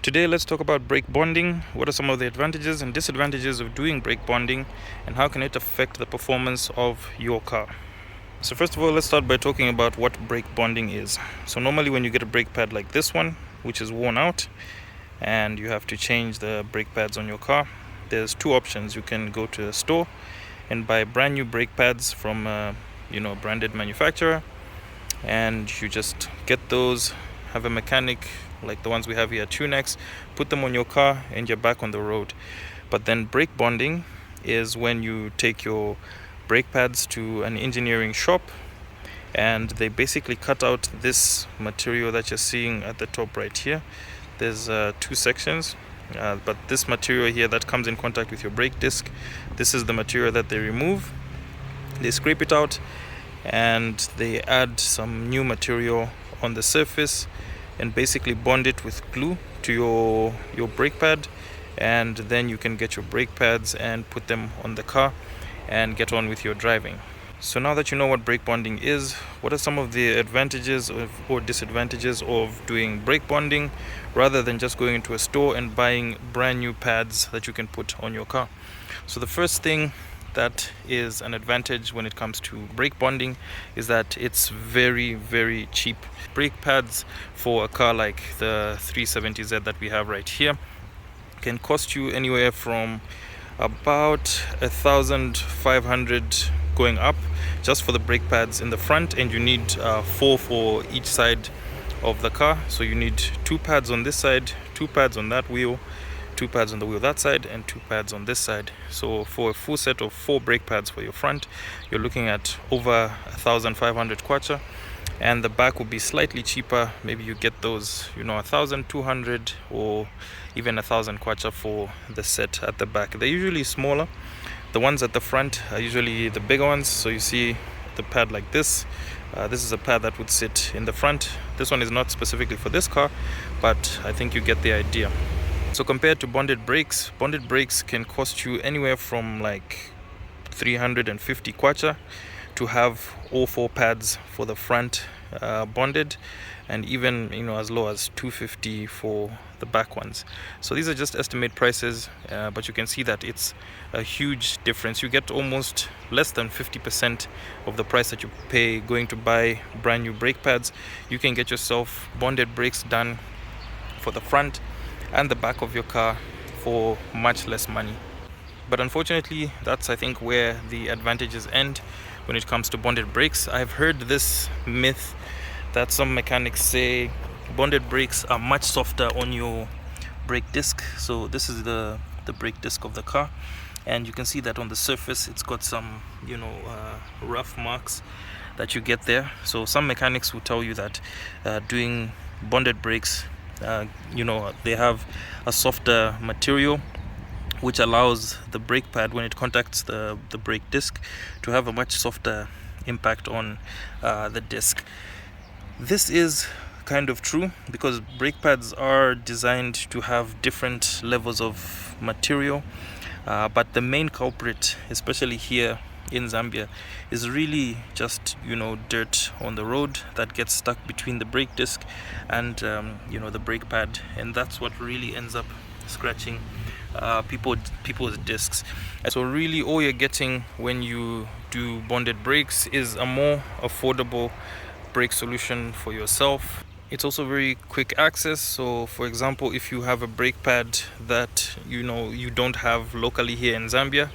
Today let's talk about brake bonding. What are some of the advantages and disadvantages of doing brake bonding, and how can it affect the performance of your car? So first of all, let's start by talking about what brake bonding is. So normally when you get a brake pad like this one, which is worn out, and you have to change the brake pads on your car, there's two options. You can go to a store and buy brand new brake pads from a branded manufacturer, and you just get those, have a mechanic like the ones we have here at Tunex, put them on your car, and you're back on the road. But then brake bonding is when you take your brake pads to an engineering shop, and they basically cut out this material that you're seeing at the top right here. There's two sections, but this material here that comes in contact with your brake disc, this is the material that they remove. They scrape it out and they add some new material on the surface and basically bond it with glue to your brake pad, and then you can get your brake pads and put them on the car and get on with your driving. So now that you know what brake bonding is, what are some of the advantages or disadvantages of doing brake bonding rather than just going into a store and buying brand new pads that you can put on your car? So the first thing that is an advantage when it comes to brake bonding is that it's very, very cheap. Brake pads for a car like the 370Z that we have right here can cost you anywhere from about 1,500 going up just for the brake pads in the front, and you need 4 for each side of the car. So you need 2 pads on this side, 2 pads on that wheel, 2 pads on the wheel that side, and 2 pads on this side. So for a full set of 4 brake pads for your front, you're looking at over 1,500 kwacha, and the back will be slightly cheaper. Maybe you get those 1,200 or even 1,000 kwacha for the set at the back. They're usually smaller. The ones at the front are usually the bigger ones. So you see the pad like this. This is a pad that would sit in the front. This one is not specifically for this car, but I think you get the idea. So compared to bonded brakes can cost you anywhere from like 350 kwacha to have all 4 pads for the front bonded, and even as low as 250 for the back ones. So these are just estimate prices, but you can see that it's a huge difference. You get almost less than 50% of the price that you pay going to buy brand new brake pads. You can get yourself bonded brakes done for the front and the back of your car for much less money. But unfortunately, that's I think where the advantages end when it comes to bonded brakes. I've heard this myth that some mechanics say bonded brakes are much softer on your brake disc. So this is the brake disc of the car, and you can see that on the surface it's got some rough marks that you get there. So some mechanics will tell you that doing bonded brakes, they have a softer material which allows the brake pad, when it contacts the brake disc, to have a much softer impact on the disc. This is kind of true because brake pads are designed to have different levels of material, but the main culprit, especially here in Zambia, is really just dirt on the road that gets stuck between the brake disc and the brake pad, and that's what really ends up scratching people's discs. And so really all you're getting when you do bonded brakes is a more affordable brake solution for yourself. It's also very quick access. So for example, if you have a brake pad that you don't have locally here in Zambia,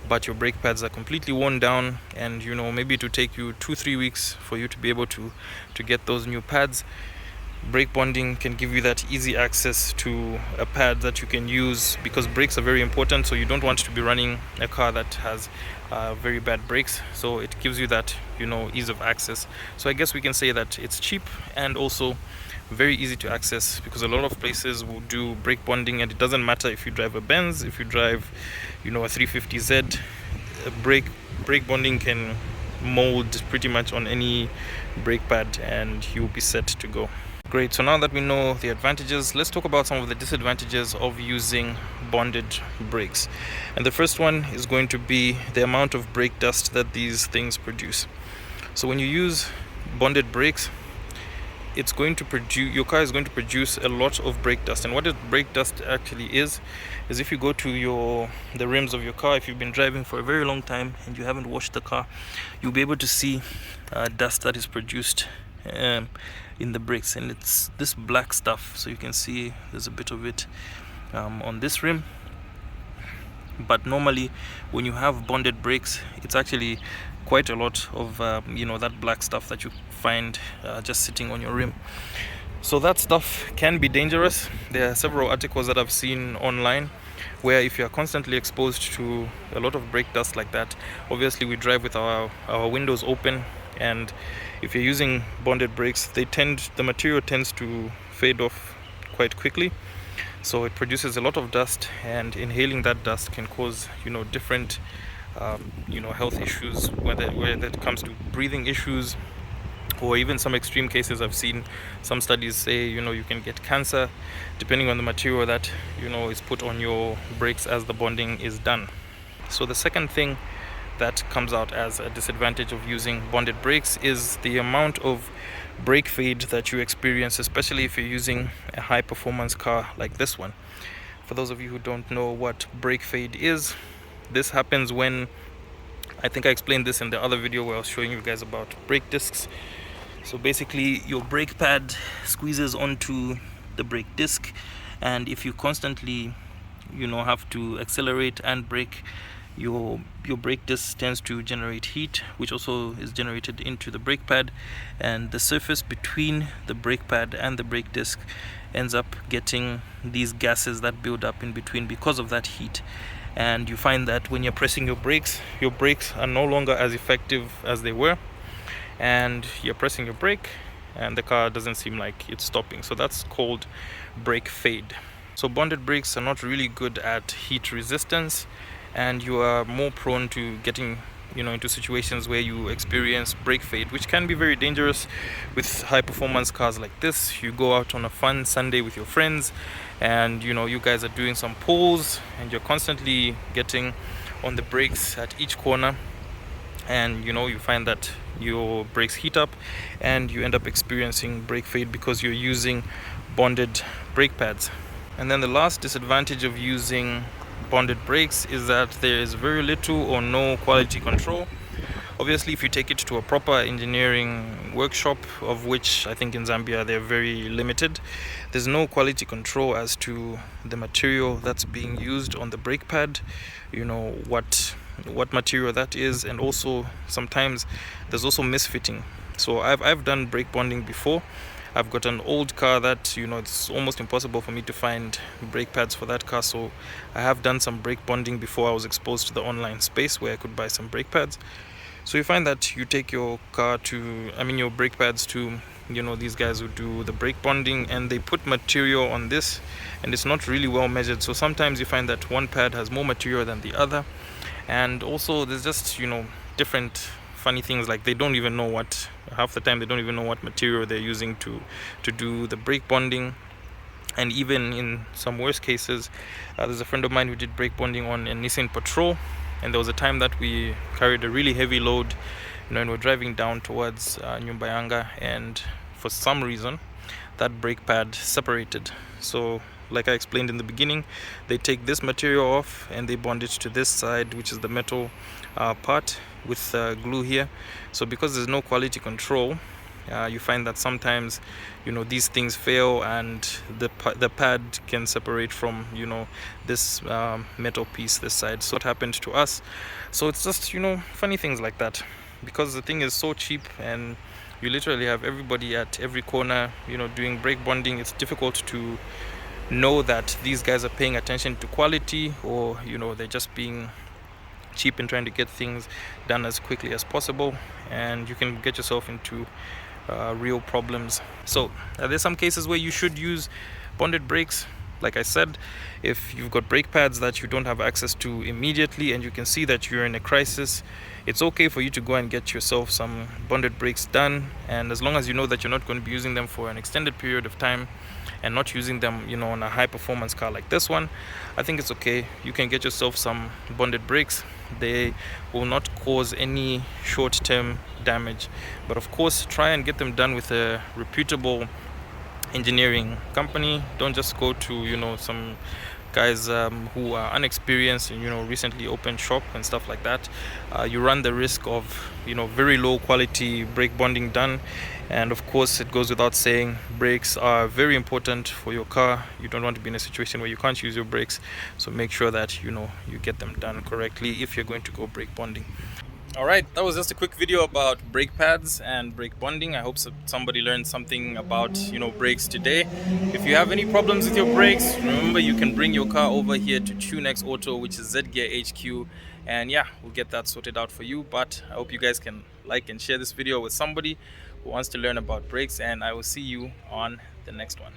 but your brake pads are completely worn down, and maybe it will take you 2-3 weeks for you to be able to get those new pads, brake bonding can give you that easy access to a pad that you can use, because brakes are very important. So you don't want to be running a car that has very bad brakes. So it gives you that ease of access. So I guess we can say that it's cheap and also very easy to access, because a lot of places will do brake bonding, and it doesn't matter if you drive a Benz, if you drive a 350Z, brake bonding can mold pretty much on any brake pad and you'll be set to go. Great, so now that we know the advantages, let's talk about some of the disadvantages of using bonded brakes. And the first one is going to be the amount of brake dust that these things produce. So when you use bonded brakes, it's going to produce, your car is going to produce a lot of brake dust. And what brake dust actually is if you go to the rims of your car, if you've been driving for a very long time and you haven't washed the car, you'll be able to see dust that is produced in the brakes, and it's this black stuff. So you can see there's a bit of it on this rim. But normally when you have bonded brakes, it's actually quite a lot of that black stuff that you find just sitting on your rim. So that stuff can be dangerous. There are several articles that I've seen online where if you are constantly exposed to a lot of brake dust like that, obviously we drive with our windows open, and if you're using bonded brakes, the material tends to fade off quite quickly. So it produces a lot of dust, and inhaling that dust can cause different health issues, whether it comes to breathing issues, or even some extreme cases. I've seen some studies say you can get cancer depending on the material that is put on your brakes as the bonding is done. So the second thing that comes out as a disadvantage of using bonded brakes is the amount of brake fade that you experience, especially if you're using a high performance car like this one. For those of you who don't know what brake fade is, this happens when, I think I explained this in the other video where I was showing you guys about brake discs. So basically your brake pad squeezes onto the brake disc, and if you constantly have to accelerate and brake, your brake disc tends to generate heat, which also is generated into the brake pad, and the surface between the brake pad and the brake disc ends up getting these gases that build up in between because of that heat. And you find that when you're pressing your brakes are no longer as effective as they were, and you're pressing your brake and the car doesn't seem like it's stopping. So that's called brake fade. So bonded brakes are not really good at heat resistance, and you are more prone to getting into situations where you experience brake fade, which can be very dangerous with high performance cars like this. You go out on a fun Sunday with your friends, and you guys are doing some pulls, and you're constantly getting on the brakes at each corner, and you find that your brakes heat up and you end up experiencing brake fade because you're using bonded brake pads. And then the last disadvantage of using bonded brakes is that there is very little or no quality control. Obviously, if you take it to a proper engineering workshop, of which I think in Zambia they're very limited, there's no quality control as to the material that's being used on the brake pad, what material that is, and also sometimes there's also misfitting. So I've done brake bonding before. I've got an old car that it's almost impossible for me to find brake pads for that car, so I have done some brake bonding before I was exposed to the online space where I could buy some brake pads. So you find that you take your your brake pads to these guys who do the brake bonding, and they put material on this, and it's not really well measured. So sometimes you find that one pad has more material than the other, and also there's just different funny things, like half the time they don't even know what material they're using to do the brake bonding. And even in some worst cases, there's a friend of mine who did brake bonding on a Nissan Patrol, and there was a time that we carried a really heavy load, and we're driving down towards Nyumbayanga, and for some reason that brake pad separated. So like I explained in the beginning, they take this material off and they bond it to this side, which is the metal part, with glue here. So because there's no quality control, you find that sometimes these things fail, and the pad can separate from this metal piece this side. So it happened to us. So it's just funny things like that, because the thing is so cheap and you literally have everybody at every corner doing brake bonding. It's difficult to know that these guys are paying attention to quality, or they're just being cheap and trying to get things done as quickly as possible, and you can get yourself into real problems. So there's some cases where you should use bonded brakes. Like I said, if you've got brake pads that you don't have access to immediately and you can see that you're in a crisis, it's okay for you to go and get yourself some bonded brakes done, and as long as you know that you're not going to be using them for an extended period of time, and not using them, you know, on a high performance car like this one, I think it's okay. You can get yourself some bonded brakes. They will not cause any short-term damage, but of course try and get them done with a reputable engineering company. Don't just go to, you know, some guys who are unexperienced and, you know, recently opened shop and stuff like that. You run the risk of, you know, very low quality brake bonding done. And of course, it goes without saying, brakes are very important for your car. You don't want to be in a situation where you can't use your brakes, so make sure that, you know, you get them done correctly if you're going to go brake bonding. Alright, that was just a quick video about brake pads and brake bonding. I hope somebody learned something about, you know, brakes today. If you have any problems with your brakes, remember you can bring your car over here to TuneX Auto, which is Z Gear HQ, and yeah, we'll get that sorted out for you. But I hope you guys can like and share this video with somebody who wants to learn about brakes, and I will see you on the next one.